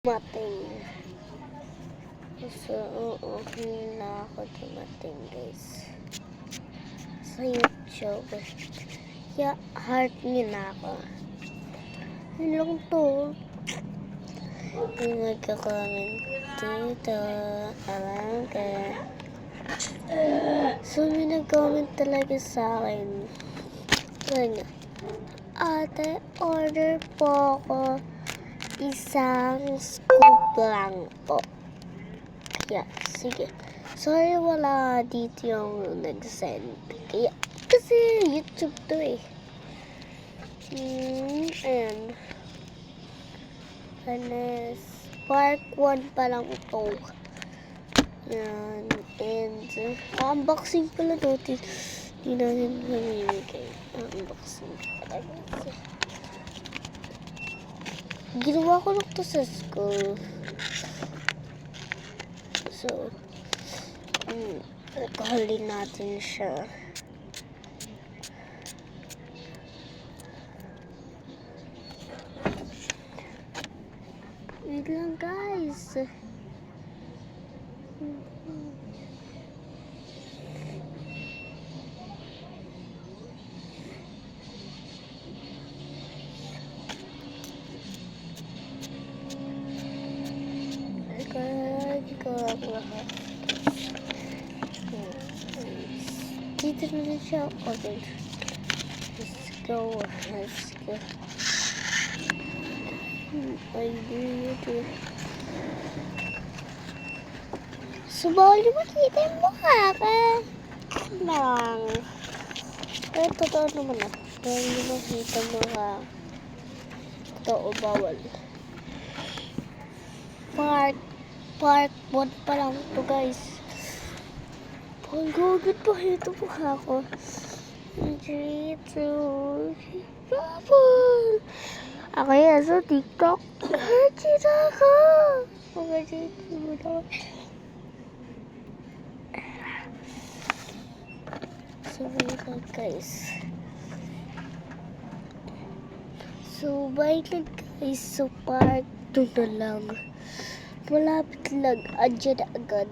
Dumating. So, okay na ako dumating, guys. Sa YouTube. Kaya, heart niyo na ako. Yun lang to. Yung nagka-comment dito. Alam ka. So, may nag-comment talaga sa akin. Ganyan. Ate, order po ako isang scoop lang po. Kaya, sige. Sorry, wala dito yung nag-send. Kaya, kasi YouTube to eh. And, part 1 pa lang ito. Yan. And, unboxing pala to. Hindi natin mamimigay. Unboxing pala. Ginawa ko lang to sa school. So, alcoholin natin siya. Wait lang, guys. Dito na siya. Okay. Let's go. I do it. Subali makita yung mukha ka. Lang. Pero totoo naman na. Pero hindi makita mukha. Totoo bawal. Part 1 pa lang ito, guys. Pagod pa ito mukha ko. 3, 2, bawal. Ako yan sa TikTok. Hachit ako. Pagkachit mo na. So, guys. So, bye lang, guys. So, part 2 na lang. Malapit lang. Andiyan na agad.